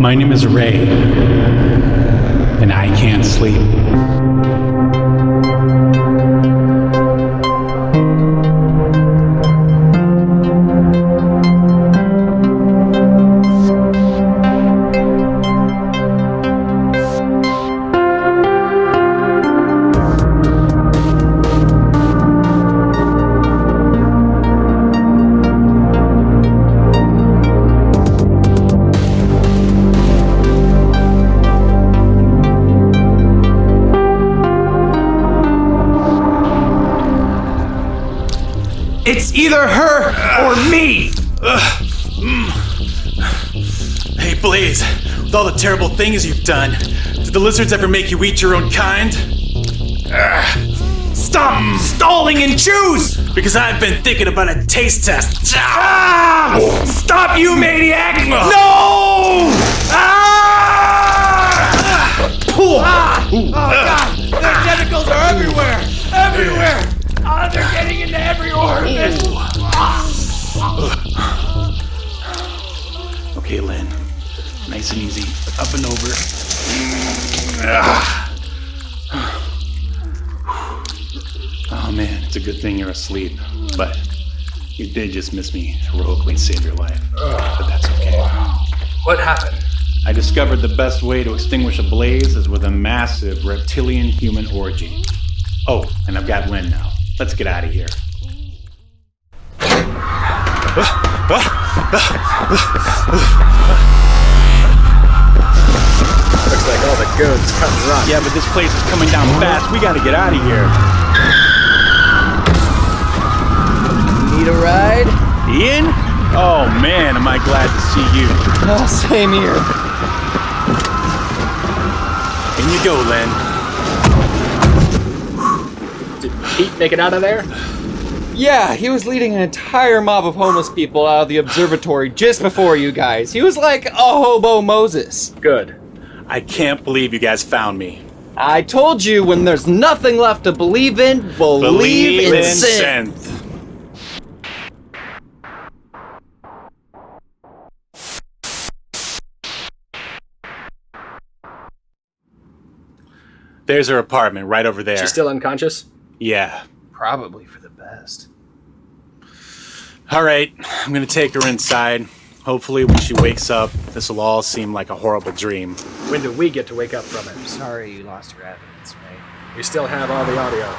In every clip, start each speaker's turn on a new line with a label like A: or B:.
A: My name is Ray, and I can't sleep.
B: It's either her or me!
C: Hey, Blaze, with all the terrible things you've done, did the lizards ever make you eat your own kind?
B: Stop stalling and choose!
C: Because I've been thinking about a taste test.
B: Stop, you maniac! No! Oh, God! Their tentacles are everywhere! Everywhere! Oh, they're getting into every orifice!
C: Okay, Lynn. Nice and easy. Up and over. Oh, man. It's a good thing you're asleep. But you did just miss me heroically save your life. But that's okay.
B: What happened?
C: I discovered the best way to extinguish a blaze is with a massive reptilian human orgy. Oh, and I've got Lynn now. Let's get out of here.
D: Looks like all the goons come run.
C: Yeah, but this place is coming down fast. We gotta get out of here.
D: Need a ride?
C: Ian? Oh man, am I glad to see you.
D: Oh, same here.
C: In you go, Lynn.
D: Did Pete make it out of there? Yeah, he was leading an entire mob of homeless people out of the observatory just before you guys. He was like a hobo Moses.
C: Good. I can't believe you guys found me.
D: I told you, when there's nothing left to believe in, believe in synth.
C: There's her apartment right over there.
D: She's still unconscious?
C: Yeah.
D: Probably for the best.
C: All right, I'm gonna take her inside. Hopefully when she wakes up, this will all seem like a horrible dream.
E: When do we get to wake up from it?
D: Sorry you lost your evidence, Ray.
E: We still have all the audio.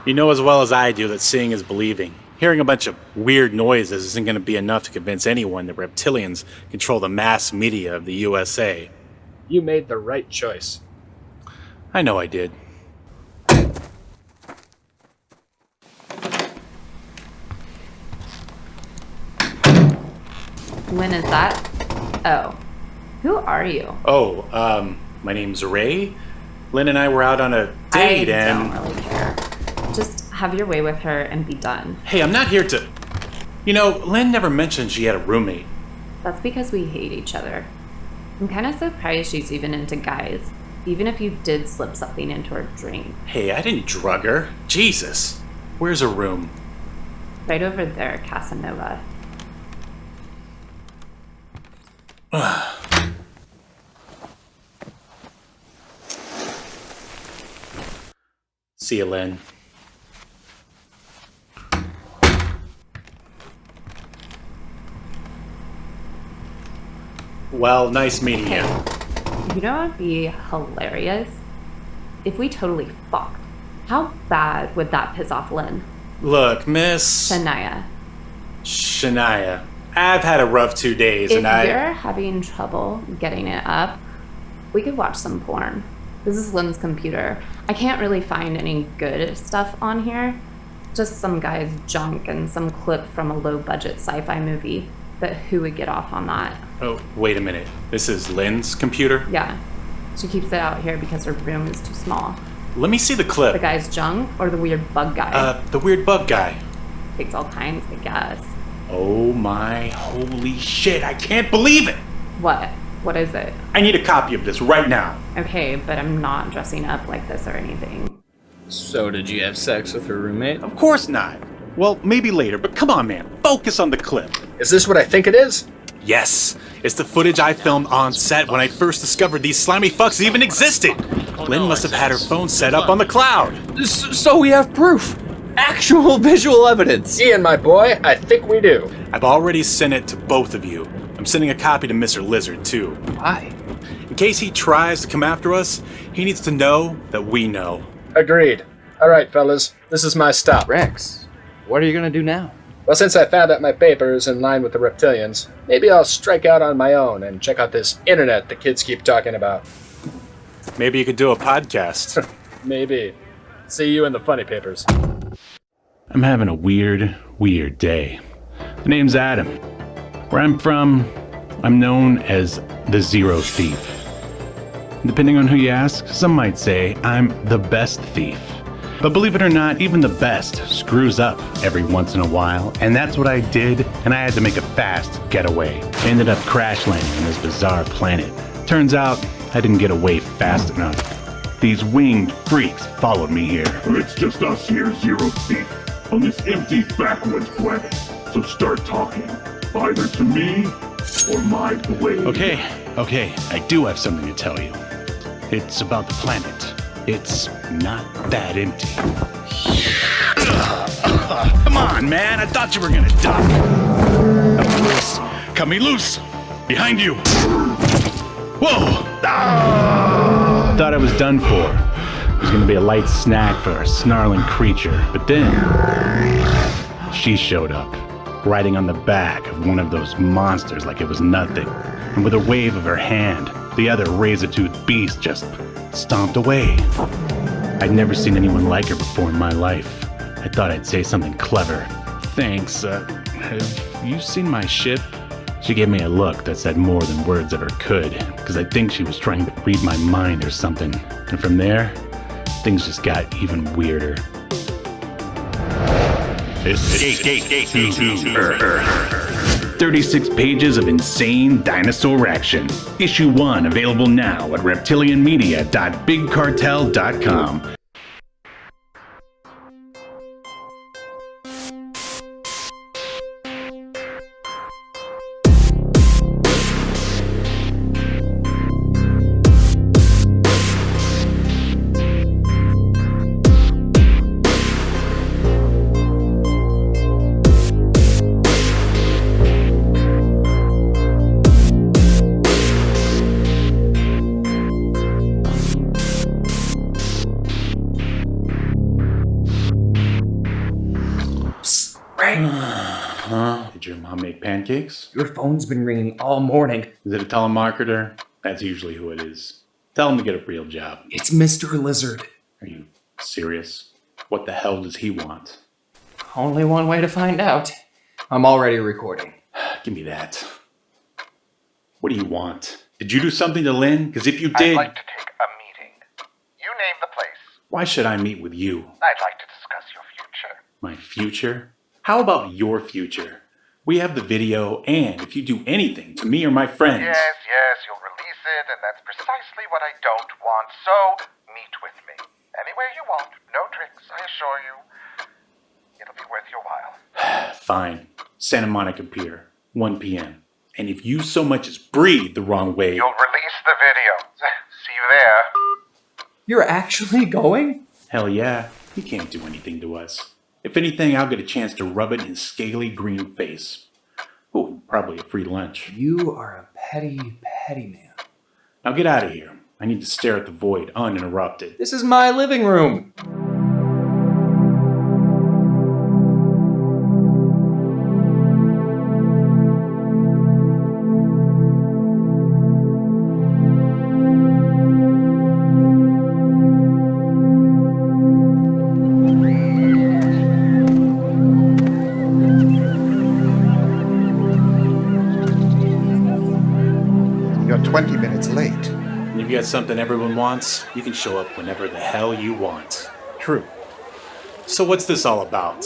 C: You know as well as I do that seeing is believing. Hearing a bunch of weird noises isn't gonna be enough to convince anyone that reptilians control the mass media of the USA.
E: You made the right choice.
C: I know I did.
F: When is that? Oh. Who are you?
C: Oh, my name's Ray. Lynn and I were out on a date and...
F: I don't really care. Just have your way with her and be done.
C: Hey, I'm not here to... You know, Lynn never mentioned she had a roommate.
F: That's because we hate each other. I'm kind of surprised she's even into guys, even if you did slip something into her drink.
C: Hey, I didn't drug her. Jesus. Where's her room?
F: Right over there, Casanova.
C: See you, Lynn. Well, nice meeting you.
F: You know what would be hilarious? If we totally fucked. How bad would that piss off Lynn?
C: Look, Miss...
F: Shania.
C: Shania. I've had a rough 2 days
F: If you're having trouble getting it up, we could watch some porn. This is Lynn's computer. I can't really find any good stuff on here. Just some guy's junk and some clip from a low-budget sci-fi movie. But who would get off on that?
C: Oh, wait a minute. This is Lynn's computer?
F: Yeah. She keeps it out here because her room is too small.
C: Let me see the clip.
F: The guy's junk or the weird bug guy?
C: The weird bug guy.
F: Takes all kinds, I guess.
C: Oh my holy shit, I can't believe it!
F: What? What is it?
C: I need a copy of this right now.
F: Okay, but I'm not dressing up like this or anything.
D: So did you have sex with her roommate?
C: Of course not. Well, maybe later, but come on, man. Focus on the clip.
E: Is this what I think it is?
C: Yes, it's the footage I filmed on set when I first discovered these slimy fucks even existed. Lynn must have had her phone set up on the cloud.
D: So we have proof. Actual visual evidence.
E: Ian, my boy, I think we do.
C: I've already sent it to both of you. I'm sending a copy to Mr. Lizard, too.
D: Why?
C: In case he tries to come after us, he needs to know that we know.
E: Agreed. All right, fellas, this is my stop.
D: Rex, what are you gonna do now?
E: Well, since I found out my paper is in line with the reptilians, maybe I'll strike out on my own and check out this internet the kids keep talking about.
C: Maybe you could do a podcast.
E: Maybe. See you in the funny papers.
A: I'm having a weird day. The name's Adam. Where I'm from, I'm known as the Zero Thief. Depending on who you ask, some might say I'm the best thief. But believe it or not, even the best screws up every once in a while, and that's what I did, and I had to make a fast getaway. I ended up crash landing on this bizarre planet. Turns out, I didn't get away fast enough. These winged freaks followed me here.
G: It's just us here, Zero Thief, on this empty backwoods planet. So start talking, either to me or my blade.
A: Okay, I do have something to tell you. It's about the planet. It's not that empty. Come on, man, I thought you were gonna die. Loose. Cut me loose. Behind you. Whoa! Thought I was done for. It was gonna be a light snack for a snarling creature, but then she showed up, riding on the back of one of those monsters like it was nothing. And with a wave of her hand, the other razor-toothed beast just stomped away. I'd never seen anyone like her before in my life. I thought I'd say something clever. Thanks, have you seen my ship? She gave me a look that said more than words ever could, because I think she was trying to read my mind or something. And from there, things just got even weirder. Escape to Earth. 36 pages of insane dinosaur action. Issue 1 available now at reptilianmedia.bigcartel.com. Did your mom make pancakes?
D: Your phone's been ringing all morning.
A: Is it a telemarketer? That's usually who it is. Tell him to get a real job.
D: It's Mr. Lizard.
A: Are you serious? What the hell does he want?
D: Only one way to find out. I'm already recording.
A: Give me that. What do you want? Did you do something to Lynn? Because if you did...
H: I'd like to take a meeting. You name the place.
A: Why should I meet with you?
H: I'd like to discuss your future.
A: My future? How about your future? We have the video, and if you do anything to me or my friends...
H: Yes, you'll release it, and that's precisely what I don't want. So, meet with me. Anywhere you want. No tricks, I assure you. It'll be worth your while.
A: Fine. Santa Monica Pier, 1 p.m. And if you so much as breathe the wrong way...
H: You'll release the video. See you there.
D: You're actually going?
A: Hell yeah. He can't do anything to us. If anything, I'll get a chance to rub it in his scaly green face. Oh, probably a free lunch.
D: You are a petty man.
A: Now get out of here. I need to stare at the void uninterrupted.
D: This is my living room.
I: You're 20 minutes late.
C: If you got something everyone wants, you can show up whenever the hell you want. True. So what's this all about?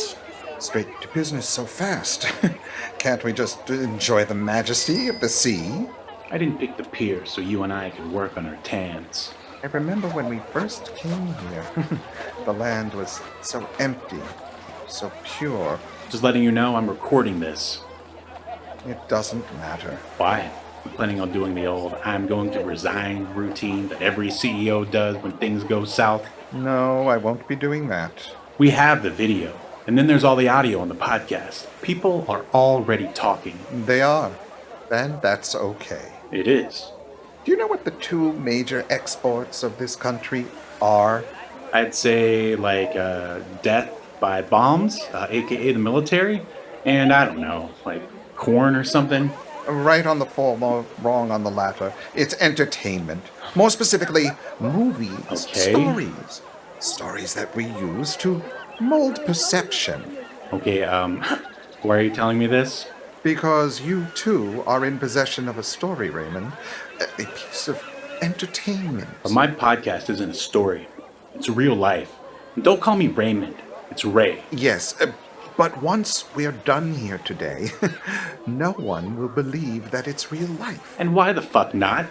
I: Straight to business so fast. Can't we just enjoy the majesty of the sea?
A: I didn't pick the pier so you and I could work on our tans.
I: I remember when we first came here. The land was so empty, so pure.
A: Just letting you know I'm recording this.
I: It doesn't matter.
C: Why? I'm planning on doing the old I'm going to resign routine that every CEO does when things go south.
I: No, I won't be doing that.
C: We have the video, and then there's all the audio on the podcast. People are already talking.
I: They are. And that's okay.
C: It is.
I: Do you know what the two major exports of this country are?
C: I'd say like death by bombs, aka the military, and I don't know, like corn or something.
I: Right on the former, wrong on the latter. It's entertainment. More specifically, movies.
C: Okay.
I: Stories. Stories that we use to mold perception.
C: Okay, why are you telling me this?
I: Because you, too, are in possession of a story, Raymond. A piece of entertainment.
C: But my podcast isn't a story. It's real life. And don't call me Raymond. It's Ray.
I: Yes, but once we're done here today, no one will believe that it's real life.
C: And why the fuck not?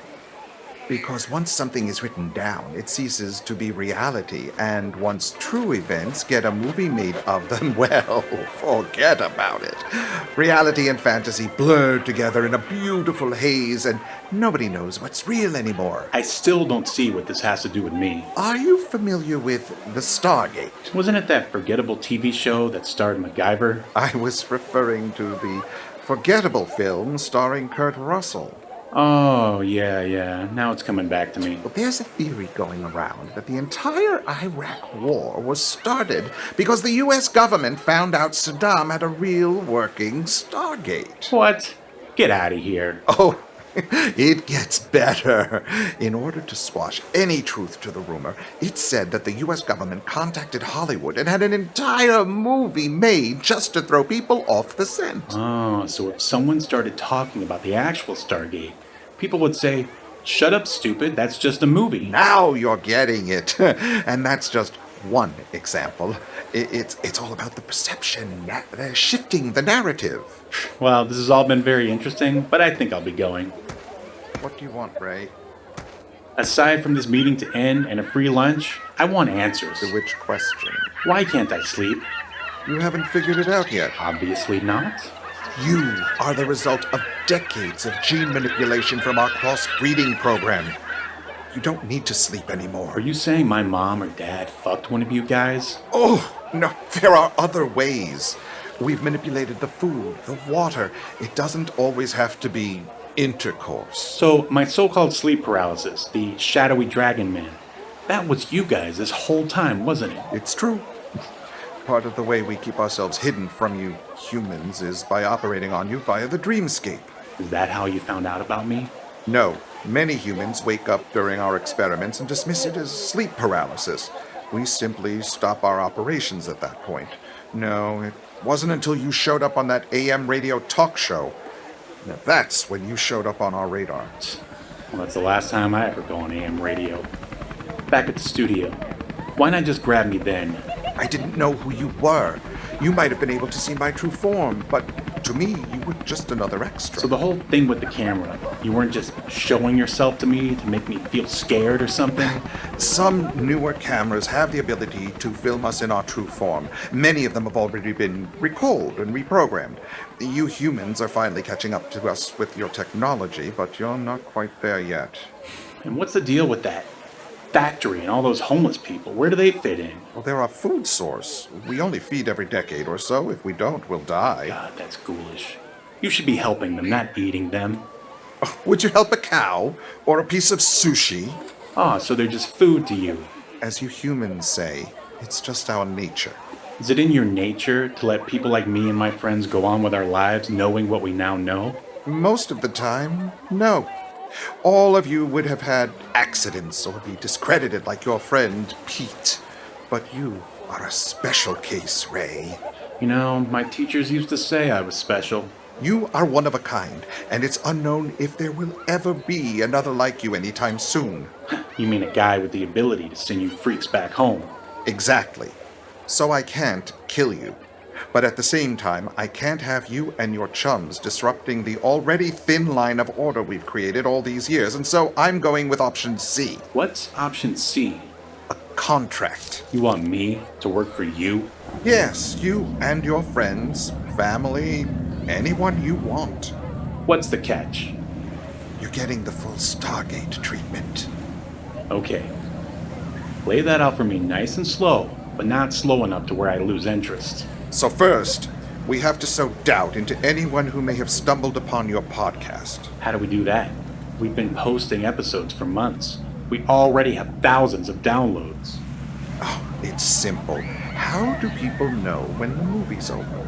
I: Because once something is written down, it ceases to be reality, and once true events get a movie made of them, well, forget about it. Reality and fantasy blurred together in a beautiful haze, and nobody knows what's real anymore.
C: I still don't see what this has to do with me.
I: Are you familiar with the Stargate?
C: Wasn't it that forgettable TV show that starred MacGyver?
I: I was referring to the forgettable film starring Kurt Russell.
C: Oh, yeah. Now it's coming back to me.
I: Well, there's a theory going around that the entire Iraq war was started because the U.S. government found out Saddam had a real working Stargate.
C: What? Get out of here.
I: Oh, it gets better. In order to squash any truth to the rumor, it said that the U.S. government contacted Hollywood and had an entire movie made just to throw people off the scent.
C: Oh, so if someone started talking about the actual Stargate, people would say, "Shut up, stupid, that's just a movie."
I: Now you're getting it. And that's just one example. It's all about the perception, shifting the narrative.
C: Well, this has all been very interesting, but I think I'll be going.
I: What do you want, Ray?
C: Aside from this meeting to end and a free lunch, I want answers.
I: To which question?
C: Why can't I sleep?
I: You haven't figured it out yet.
C: Obviously not.
I: You are the result of decades of gene manipulation from our cross-breeding program. You don't need to sleep anymore.
C: Are you saying my mom or dad fucked one of you guys?
I: Oh, no, there are other ways. We've manipulated the food, the water. It doesn't always have to be intercourse.
C: So, my so-called sleep paralysis, the shadowy dragon man, that was you guys this whole time, wasn't it?
I: It's true. Part of the way we keep ourselves hidden from you humans is by operating on you via the dreamscape.
C: Is that how you found out about me?
I: No. Many humans wake up during our experiments and dismiss it as sleep paralysis. We simply stop our operations at that point. No, it wasn't until you showed up on that AM radio talk show. Now that's when you showed up on our radar.
C: Well, that's the last time I ever go on AM radio. Back at the studio. Why not just grab me then?
I: I didn't know who you were. You might have been able to see my true form, but to me, you were just another extra.
C: So the whole thing with the camera, you weren't just showing yourself to me to make me feel scared or something?
I: Some newer cameras have the ability to film us in our true form. Many of them have already been recalled and reprogrammed. You humans are finally catching up to us with your technology, but you're not quite there yet.
C: And what's the deal with that factory and all those homeless people? Where do they fit in?
I: Well, they're our food source. We only feed every decade or so. If we don't, we'll die.
C: God, that's ghoulish. You should be helping them, not eating them.
I: Would you help a cow? Or a piece of sushi?
C: Ah, so they're just food to you.
I: As you humans say, it's just our nature.
C: Is it in your nature to let people like me and my friends go on with our lives knowing what we now know?
I: Most of the time, no. All of you would have had accidents or be discredited like your friend Pete. But you are a special case, Ray.
C: You know, my teachers used to say I was special.
I: You are one of a kind, and it's unknown if there will ever be another like you anytime soon.
C: You mean a guy with the ability to send you freaks back home?
I: Exactly. So I can't kill you. But at the same time, I can't have you and your chums disrupting the already thin line of order we've created all these years, and so I'm going with option C.
C: What's option C?
I: A contract.
C: You want me to work for you?
I: Yes, you and your friends, family, anyone you want.
A: What's the catch?
I: You're getting the full Stargate treatment.
A: Okay. Lay that out for me nice and slow, but not slow enough to where I lose interest.
I: So first, we have to sow doubt into anyone who may have stumbled upon your podcast.
A: How do we do that? We've been posting episodes for months. We already have thousands of downloads.
I: Oh, it's simple. How do people know when the movie's over?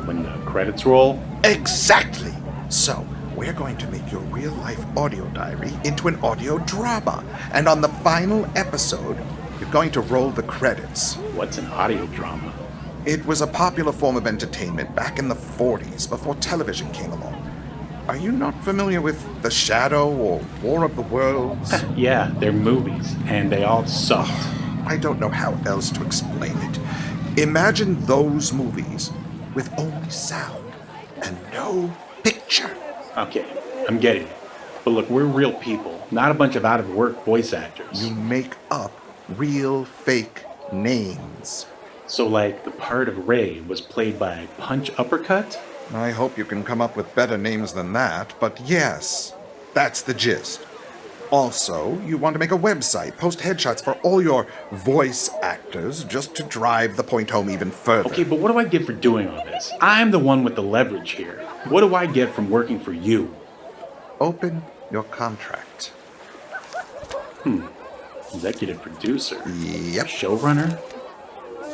A: When the credits roll?
I: Exactly! So, we're going to make your real-life audio diary into an audio drama. And on the final episode, you're going to roll the credits.
A: What's an audio drama?
I: It was a popular form of entertainment back in the 40s, before television came along. Are you not familiar with The Shadow or War of the Worlds?
A: Yeah, they're movies, and they all sucked.
I: I don't know how else to explain it. Imagine those movies with only sound and no picture.
A: Okay, I'm getting it. But look, we're real people, not a bunch of out-of-work voice actors.
I: You make up real fake names.
A: So, like, the part of Ray was played by Punch Uppercut?
I: I hope you can come up with better names than that, but yes, that's the gist. Also, you want to make a website, post headshots for all your voice actors, just to drive the point home even further.
A: Okay, but what do I get for doing all this? I'm the one with the leverage here. What do I get from working for you?
I: Open your contract.
A: Executive producer?
I: Yep.
A: Showrunner?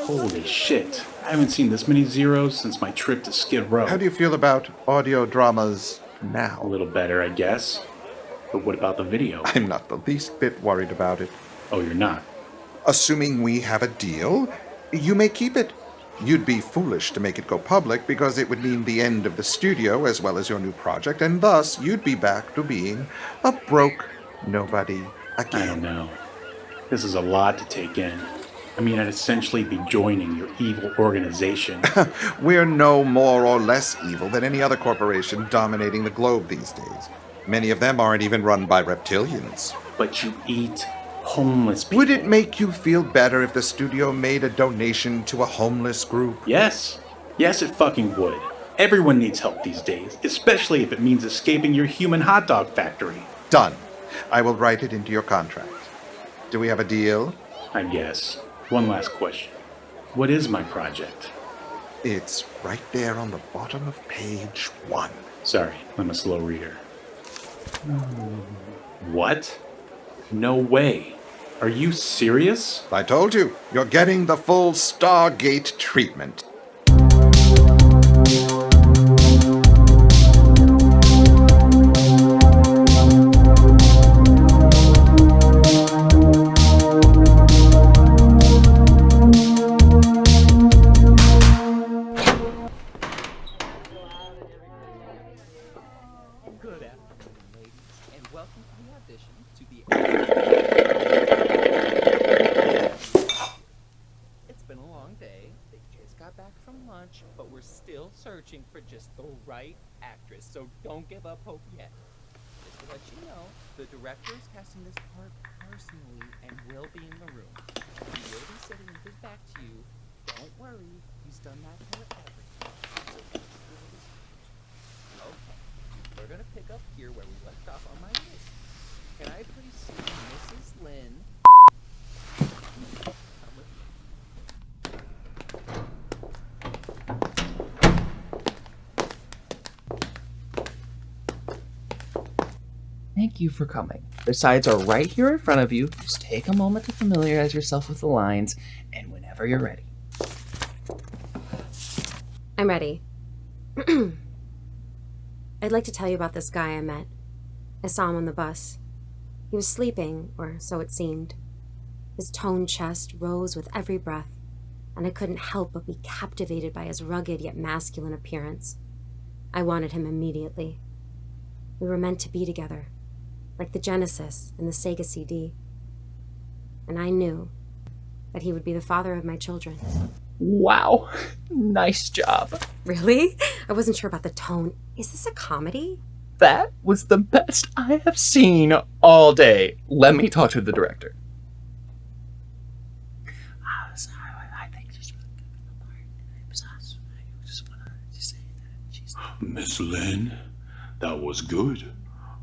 A: Holy shit. I haven't seen this many zeros since my trip to Skid Row.
I: How do you feel about audio dramas now?
A: A little better, I guess. But what about the video?
I: I'm not the least bit worried about it.
A: Oh, you're not?
I: Assuming we have a deal, you may keep it. You'd be foolish to make it go public because it would mean the end of the studio as well as your new project, and thus you'd be back to being a broke nobody again.
A: I don't know. This is a lot to take in. I mean, I'd essentially be joining your evil organization.
I: We're no more or less evil than any other corporation dominating the globe these days. Many of them aren't even run by reptilians.
A: But you eat homeless people.
I: Would it make you feel better if the studio made a donation to a homeless group?
A: Yes. Yes, it fucking would. Everyone needs help these days, especially if it means escaping your human hot dog factory.
I: Done. I will write it into your contract. Do we have a deal?
A: I guess. One last question. What is my project?
I: It's right there on the bottom of page 1.
A: Sorry, I'm a slow reader. What? No way. Are you serious?
I: I told you, you're getting the full Stargate treatment.
B: But we're still searching for just the right actress, so don't give up hope yet. Just to let you know, the director is casting this part personally and will be in the room. He will be sitting with his back to you. Don't worry, he's done that for everything. Okay, we're gonna pick up here where we left off on my list. Can I please see Mrs. Lynn? Thank you for coming. The sides are right here in front of you. Just take a moment to familiarize yourself with the lines, and whenever you're ready.
J: I'm ready. I'd like to tell you about this guy I met. I saw him on the bus. He was sleeping, or so it seemed. His toned chest rose with every breath, and I couldn't help but be captivated by his rugged yet masculine appearance. I wanted him immediately. We were meant to be together, like the Genesis and the Sega CD. And I knew that he would be the father of my children.
B: Wow, nice job.
J: Really? I wasn't sure about the tone. Is this a comedy?
B: That was the best I have seen all day. Let me talk to the director. I think she's really good in the part. I just want to say that she's
A: Miss Lynn, that was good.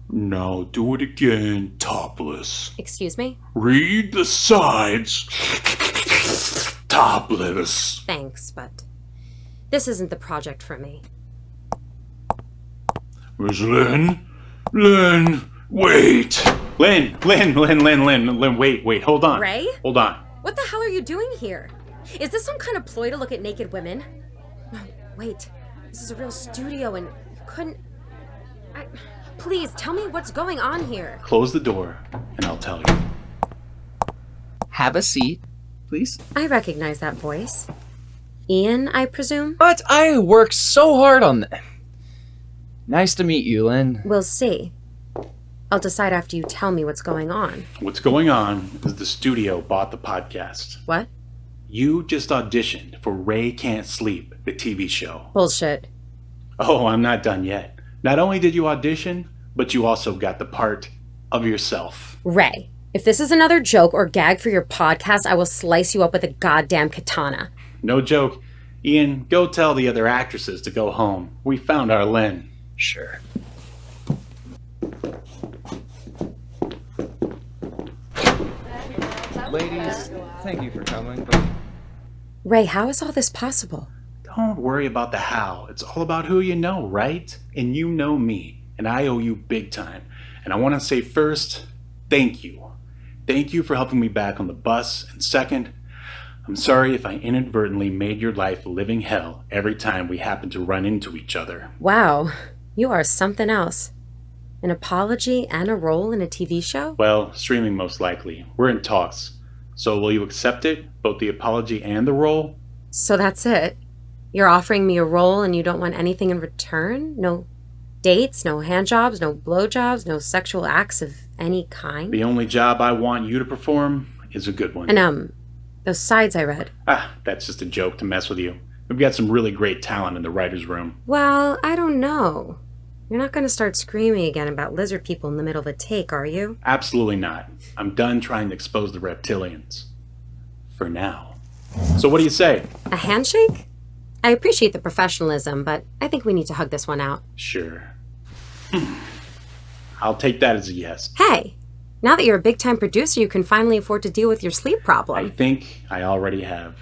A: Now do it again, topless.
J: Excuse me?
A: Read the sides. Topless.
J: Thanks, but this isn't the project for me.
A: Miss Lynn? Lynn, wait.
C: Lynn, wait, hold on.
J: Ray?
C: Hold on.
J: What the hell are you doing here? Is this some kind of ploy to look at naked women? No, wait. This is a real studio and you couldn't... Please, tell me what's going on here.
C: Close the door, and I'll tell you.
D: Have a seat, please.
J: I recognize that voice. Ian, I presume?
D: But I worked so hard on that. Nice to meet you, Lynn.
J: We'll see. I'll decide after you tell me what's going on.
C: What's going on is the studio bought the podcast.
J: What?
C: You just auditioned for Ray Can't Sleep, the TV show.
J: Bullshit.
C: Oh, I'm not done yet. Not only did you audition, but you also got the part of yourself.
J: Ray, if this is another joke or gag for your podcast, I will slice you up with a goddamn katana.
C: No joke. Ian, go tell the other actresses to go home. We found our Lynn.
D: Sure. Ladies, thank you for coming, but...
J: Ray, how is all this possible?
C: Don't worry about the how. It's all about who you know, right? And you know me, and I owe you big time. And I want to say first, thank you. Thank you for helping me back on the bus. And second, I'm sorry if I inadvertently made your life a living hell every time we happen to run into each other.
J: Wow, you are something else. An apology and a role in a TV show?
C: Well, streaming most likely. We're in talks. So will you accept it? Both the apology and the role?
J: So that's it? You're offering me a role and you don't want anything in return? No dates, no handjobs, no blowjobs, no sexual acts of any kind?
C: The only job I want you to perform is a good one.
J: And, those sides I read.
C: That's just a joke to mess with you. We've got some really great talent in the writer's room.
J: Well, I don't know. You're not going to start screaming again about lizard people in the middle of a take, are you?
C: Absolutely not. I'm done trying to expose the reptilians. For now. So what do you say?
J: A handshake? I appreciate the professionalism, but I think we need to hug this one out.
C: Sure. I'll take that as a yes.
J: Hey, now that you're a big-time producer, you can finally afford to deal with your sleep problem.
C: I think I already have.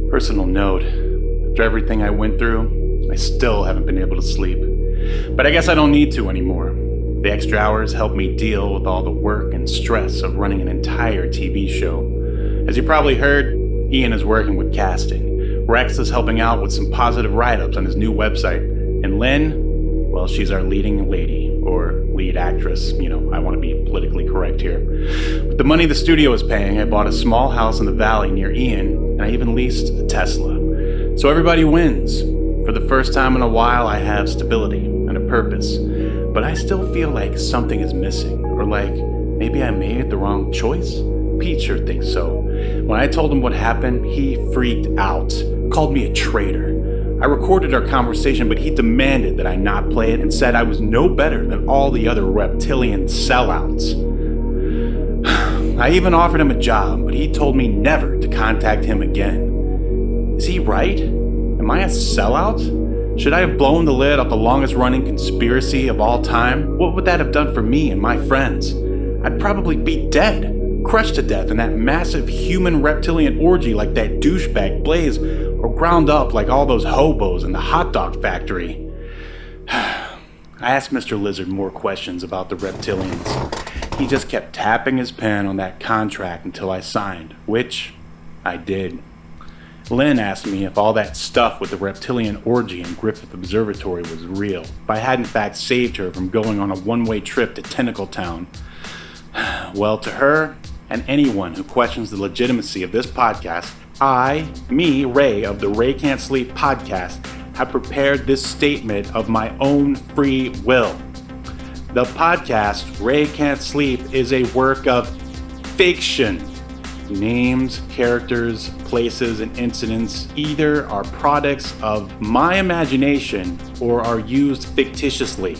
C: Personal note, after everything I went through, I still haven't been able to sleep. But I guess I don't need to anymore. The extra hours help me deal with all the work and stress of running an entire TV show. As you probably heard, Ian is working with casting. Rex is helping out with some positive write-ups on his new website. And Lynn, well, she's our leading lady, or lead actress. You know, I want to be politically correct here. With the money the studio is paying, I bought a small house in the valley near Ian, and I even leased a Tesla. So everybody wins. For the first time in a while, I have stability and a purpose. But I still feel like something is missing, or like maybe I made the wrong choice. Pete sure thinks so. When I told him what happened, he freaked out, called me a traitor. I recorded our conversation, but he demanded that I not play it and said I was no better than all the other reptilian sellouts. I even offered him a job, but he told me never to contact him again. Is he right? Am I a sellout? Should I have blown the lid off the longest running conspiracy of all time? What would that have done for me and my friends? I'd probably be dead, crushed to death in that massive human reptilian orgy like that douchebag Blaze, or ground up like all those hobos in the hot dog factory. I asked Mr. Lizard more questions about the reptilians. He just kept tapping his pen on that contract until I signed, which I did. Lynn asked me if all that stuff with the reptilian orgy in Griffith Observatory was real, if I had in fact saved her from going on a one-way trip to Tentacle Town. Well, to her, and anyone who questions the legitimacy of this podcast, me, Ray, of the Ray Can't Sleep podcast, have prepared this statement of my own free will. The podcast, Ray Can't Sleep, is a work of fiction. Names, characters, places, and incidents either are products of my imagination or are used fictitiously.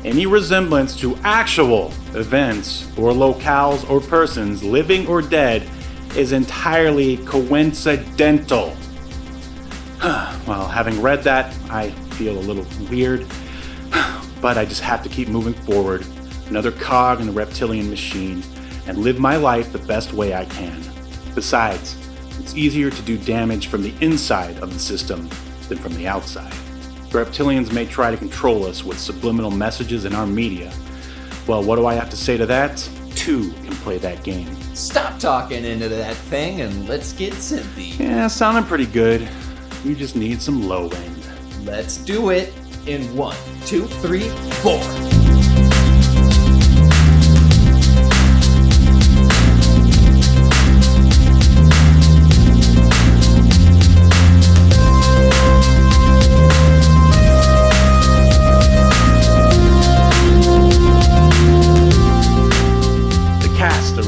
C: Any resemblance to actual events or locales or persons, living or dead, is entirely coincidental. Well, having read that, I feel a little weird, but I just have to keep moving forward, another cog in the reptilian machine, and live my life the best way I can. Besides, it's easier to do damage from the inside of the system than from the outside. The reptilians may try to control us with subliminal messages in our media. Well, what do I have to say to that? Two can play that game.
D: Stop talking into that thing and let's get synthy.
C: Yeah, sounding pretty good. You just need some low end.
D: Let's do it in 1, 2, 3, 4.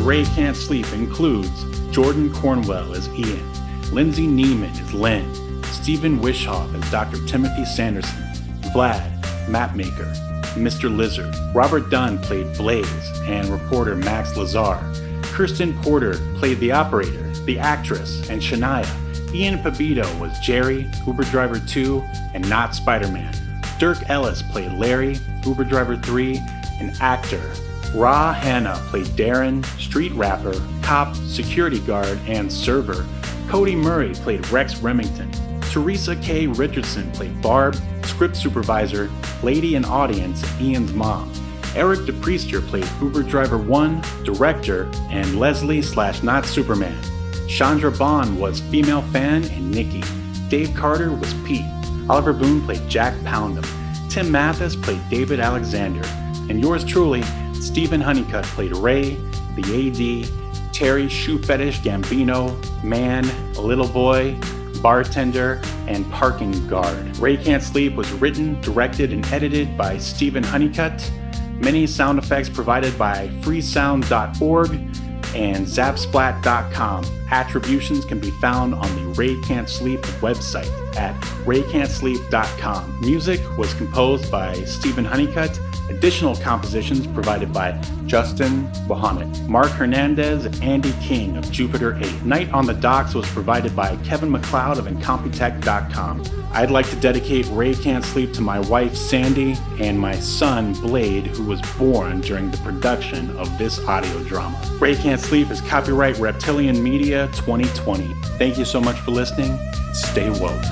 C: Ray Can't Sleep includes Jordan Cornwell as Ian, Lindsay Neiman as Lynn, Stephen Wishnoff as Dr. Timothy Sanderson, Vlad, Mapmaker, Mr. Lizard, Robert Dunn played Blaze and reporter Max Lezar, Kirstin Porter played the operator, the actress, and Shania. Ian PABITO was Jerry, Uber Driver 2, and Not-Spiderman. DIRK ELLIS played Larry, Uber Driver 3, and actor. HANNA played Darrin, street rapper, cop, security guard, and server. CODY Murray played Rex Remington. THRESA K. Richardson played Barb, script supervisor, lady in audience, Ian's mom. DEPRIESTER played Uber Driver 1, director, and Leslie/Not-Superman. Chandra Bond was female fan and Nikki. Dave Carter was Pete. Oliver Boone played Jack Poundem. Tim Mathis played David Alexander. And yours truly, Stephen Honeycutt played Ray, the AD, Terry Shoe-fetish Gambino, Man, Little Boy, Bartender, and Parking Guard. Ray Can't Sleep was written, directed, and edited by Stephen Honeycutt. Many sound effects provided by freesound.org and zapsplat.com. Attributions can be found on the Ray Can't Sleep website at raycan'tsleep.com. Music was composed by Stephen Honeycutt. Additional compositions provided by Justin Bohannet, Mark Hernandez, and Andy King of Jupiter 8. Night on the Docks was provided by Kevin McLeod of Incompetech.com. I'd like to dedicate Ray Can't Sleep to my wife Sandy and my son Blade, who was born during the production of this audio drama. Ray Can't Sleep is copyright Reptilian Media 2020. Thank you so much for listening. Stay woke.